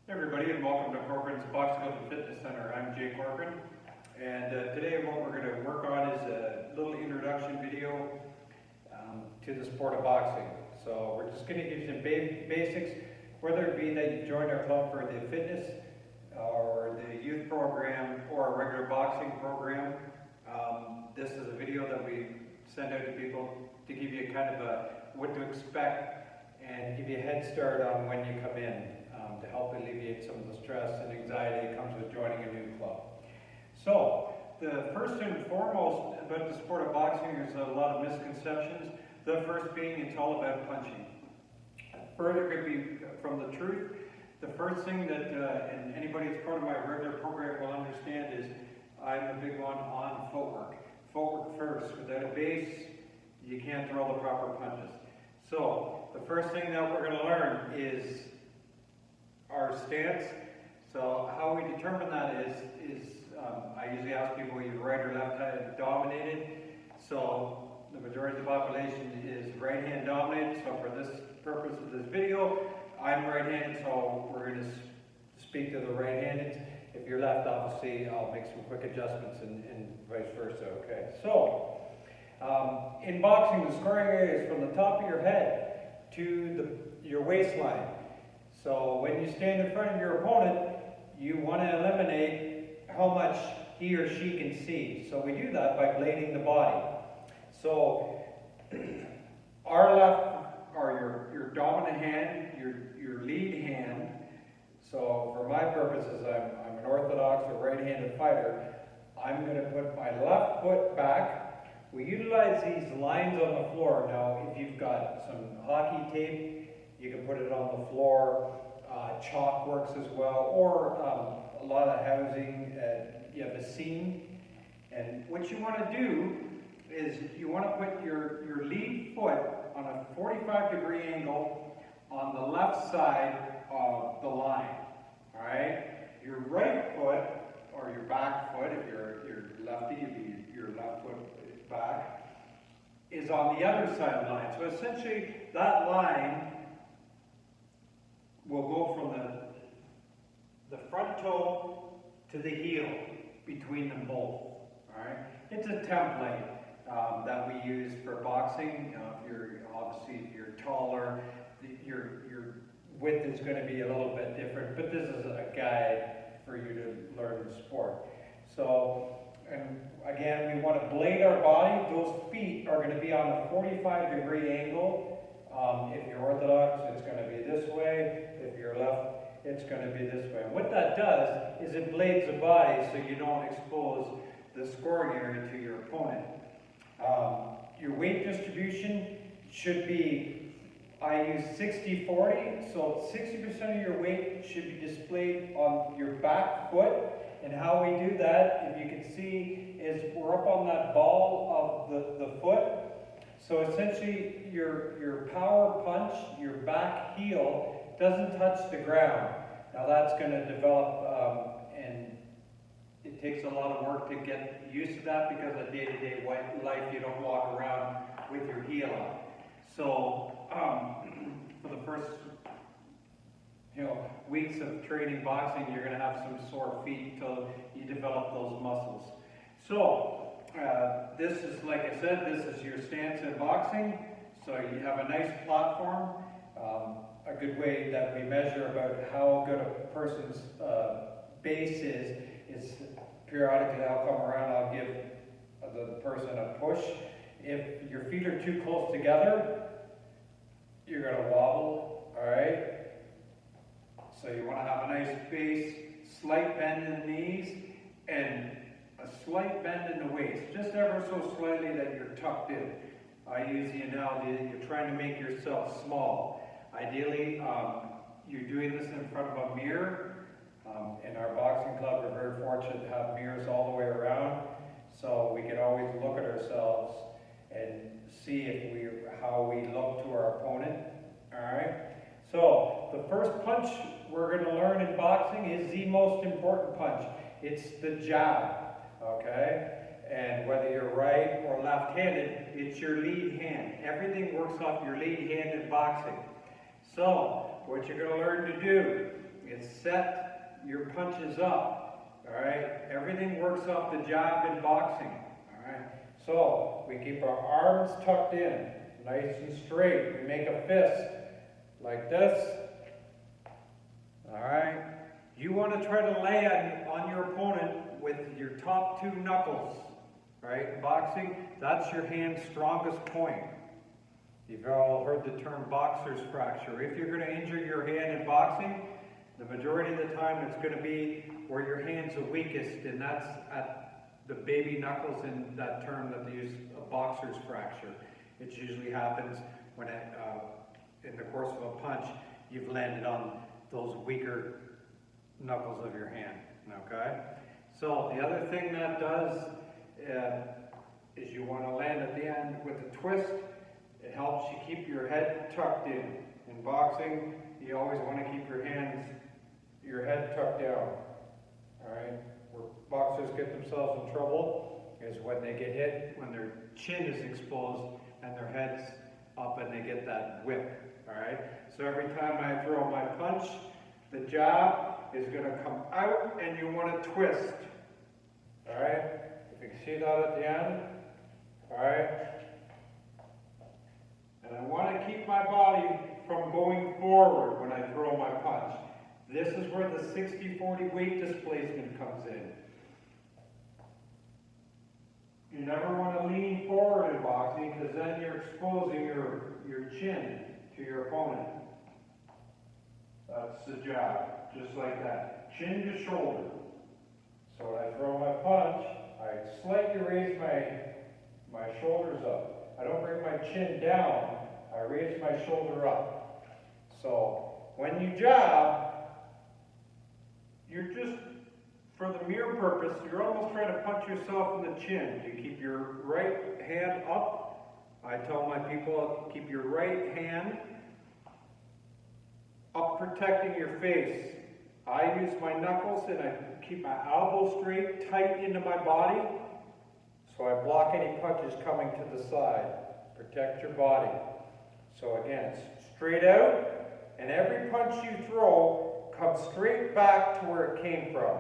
Hey everybody, and welcome to Corcoran's Box Club and Fitness Center. I'm Jay Corcoran, and today what we're going to work on is a little introduction video to the sport of boxing. So we're just going to give you some basics, whether it be that you've joined our club for the fitness or the youth program or a regular boxing program. This is a video that we send out to people to give you kind of what to expect and give you a head start on when you come in. To help alleviate some of the stress and anxiety that comes with joining a new club. So, the first and foremost about the sport of boxing, there's a lot of misconceptions. The first being it's all about punching. Further could be from the truth. The first thing that, and anybody that's part of my regular program will understand is I'm a big one on footwork. Footwork first. Without a base, you can't throw the proper punches. So, the first thing that we're going to learn is our stance. So how we determine that is I usually ask people, are you right or left hand dominated? So the majority of the population is right hand dominated. So for this purpose of this video, I'm right handed, so we're going to speak to the right handed. If you're left, obviously I'll make some quick adjustments and vice versa. Okay. So in boxing, the scoring area is from the top of your head to your waistline. So when you stand in front of your opponent, you want to eliminate how much he or she can see. So we do that by blading the body. So our left, or your dominant hand, your lead hand. So for my purposes, I'm an orthodox or right-handed fighter. I'm going to put my left foot back. We utilize these lines on the floor. Now, if you've got some hockey tape, you can put it on the floor. Chalk works as well, or a lot of housing, you have a seam. And what you want to do is you want to put your lead foot on a 45-degree angle on the left side of the line. All right? Your right foot, or your back foot, if you're lefty, it'd be your left foot back, is on the other side of the line. So essentially, that line will go from the front toe to the heel between them both. All right, it's a template that we use for boxing. If you're taller, your width is going to be a little bit different. But this is a guide for you to learn the sport. So, and again, we want to blade our body. Those feet are going to be on a 45-degree angle. If you're orthodox, it's going to be this way. If you're left, it's going to be this way. And what that does is it blades the body so you don't expose the scoring area to your opponent. Your weight distribution should be, I use 60-40, so 60% of your weight should be displayed on your back foot. And how we do that, if you can see, is we're up on that ball of the foot. So essentially, your power punch, your back heel, doesn't touch the ground. Now that's going to develop, and it takes a lot of work to get used to that because of day-to-day life, you don't walk around with your heel up. So for the first weeks of training boxing, you're going to have some sore feet until you develop those muscles. So this is, like I said, this is your stance in boxing. So you have a nice platform. A good way that we measure about how good a person's base is periodically I'll come around, I'll give the person a push. If your feet are too close together, you're going to wobble, all right? So you want to have a nice base, slight bend in the knees, and a slight bend in the waist, just ever so slightly that you're tucked in. I use the analogy that you're trying to make yourself small. Ideally, you're doing this in front of a mirror. In our boxing club, we're very fortunate to have mirrors all the way around, so we can always look at ourselves and see how we look to our opponent. All right. So the first punch we're going to learn in boxing is the most important punch. It's the jab. Okay. And whether you're right or left-handed, it's your lead hand. Everything works off your lead hand in boxing. So what you're going to learn to do is set your punches up, all right? Everything works off the jab in boxing, all right? So we keep our arms tucked in, nice and straight. We make a fist like this, all right? You want to try to land on your opponent with your top two knuckles, right? In boxing, that's your hand's strongest point. You've all heard the term boxer's fracture. If you're going to injure your hand in boxing, the majority of the time it's going to be where your hand's the weakest, and that's at the baby knuckles in that term that they use, a boxer's fracture. It usually happens when in the course of a punch, you've landed on those weaker knuckles of your hand, okay? So the other thing that does is you want to land at the end with a twist. It helps you keep your head tucked in. In boxing, you always want to keep your head tucked down, all right? Where boxers get themselves in trouble is when they get hit, when their chin is exposed and their head's up and they get that whip, all right? So every time I throw my punch, the jab is going to come out and you want to twist, all right? If you can see that at the end, all right? And I want to keep my body from going forward when I throw my punch. This is where the 60-40 weight displacement comes in. You never want to lean forward in boxing because then you're exposing your chin to your opponent. That's the jab, just like that. Chin to shoulder. So when I throw my punch, I slightly raise my shoulders up. I don't bring my chin down, I raise my shoulder up. So when you jab, you're just, for the mere purpose, you're almost trying to punch yourself in the chin. You keep your right hand up. I tell my people, keep your right hand up, protecting your face. I use my knuckles and I keep my elbow straight, tight into my body, so I block any punches coming to the side. Protect your body. So again, it's straight out, and every punch you throw comes straight back to where it came from.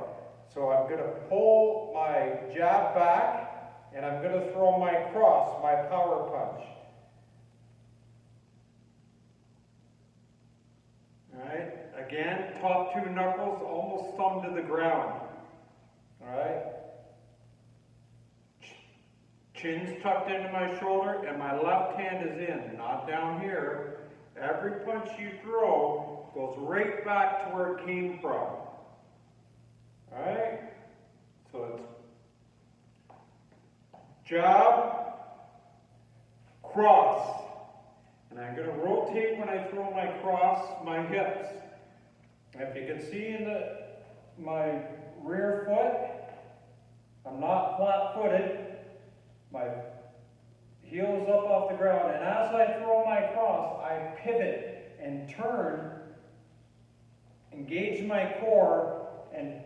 So I'm going to pull my jab back, and I'm going to throw my cross, my power punch. All right, again, top two knuckles, almost thumb to the ground. All right, chin's tucked into my shoulder, and my left hand is in, not down here. Every punch you throw goes right back to where it came from. All right, so it's jab, cross. And I'm going to rotate when I throw my cross, my hips. If you can see in my rear foot, I'm not flat-footed. My heel is up off the ground. And as I throw my cross, I pivot and turn, engage my core, and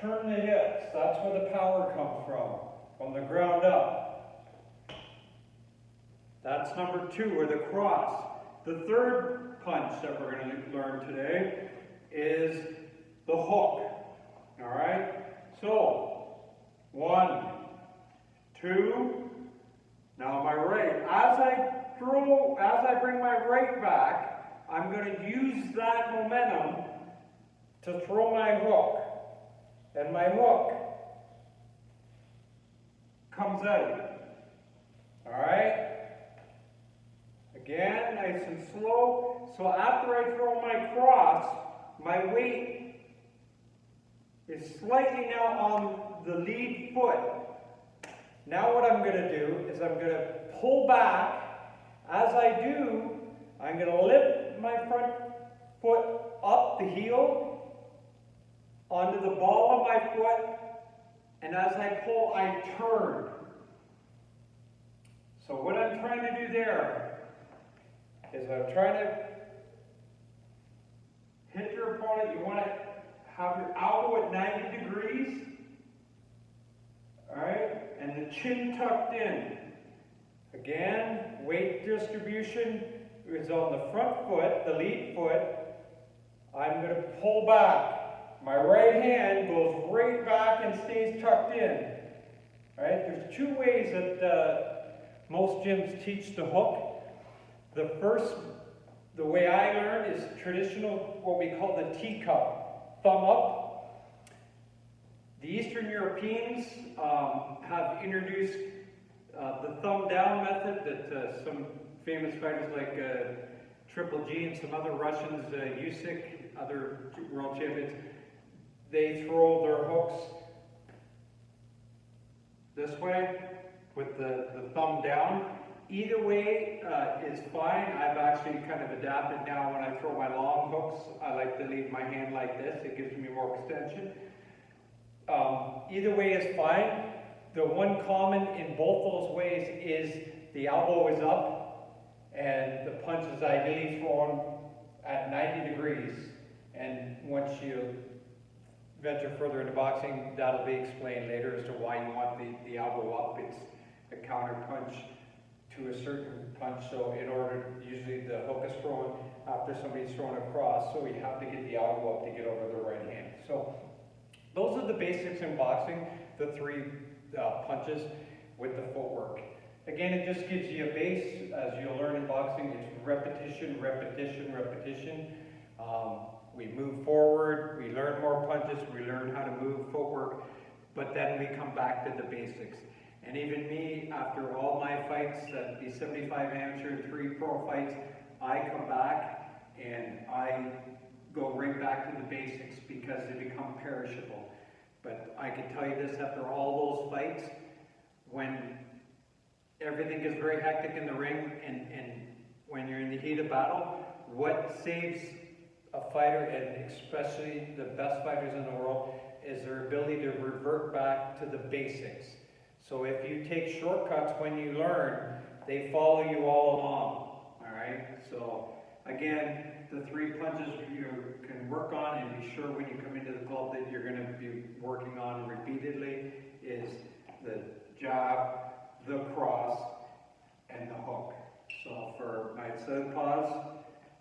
turn the hips. That's where the power comes from the ground up. That's number two, or the cross. The third punch that we're going to learn today is the hook. All right? So, 1, 2, now my right. As I bring my right back, I'm going to use that momentum to throw my hook. And my hook comes out. All right? Again, nice and slow. So after I throw my cross, my weight is slightly now on the lead foot. Now what I'm going to do is I'm going to pull back. As I do, I'm going to lift my front foot up the heel onto the ball of my foot, and as I pull, I turn. So what I'm trying to do there is I'm trying to hit your opponent. You want to have your elbow at 90 degrees, all right, and the chin tucked in. Again, weight distribution is on the front foot, the lead foot. I'm going to pull back. My right hand goes right back and stays tucked in. All right? There's two ways that most gyms teach the hook. The way I learned is traditional, what we call the teacup, thumb up. The Eastern Europeans have introduced the thumb down method that some famous fighters like Triple G and some other Russians, Usyk, other world champions, they throw their hooks this way with the thumb down. Either way is fine. I've actually kind of adapted now. When I throw my long hooks, I like to leave my hand like this. It gives me more extension. Either way is fine. The one common in both those ways is the elbow is up and the punch is ideally thrown at 90 degrees. And once you venture further into boxing, that'll be explained later as to why you want the elbow up. It's a counter punch to a certain punch, so in order, usually the hook is thrown after somebody's thrown across, so you have to get the elbow up to get over the right hand. So those are the basics in boxing, the three punches with the footwork. Again, it just gives you a base. As you'll learn in boxing, it's repetition, repetition, repetition. We move forward, we learn more punches, we learn how to move footwork, but then we come back to the basics. And even me, after all my fights, the 75 amateur and 3 pro fights, I come back and I go right back to the basics because they become perishable. But I can tell you this, after all those fights, when everything gets very hectic in the ring and when you're in the heat of battle, what saves a fighter, and especially the best fighters in the world, is their ability to revert back to the basics. So if you take shortcuts when you learn, they follow you all along, all right? So again, the 3 punches you can work on, and be sure when you come into the club that you're going to be working on repeatedly, is the jab, the cross, and the hook. So for my southpaws,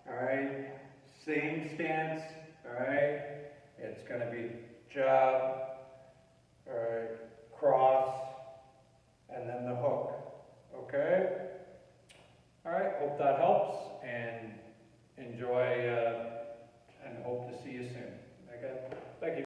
all right, same stance, all right? It's going to be jab,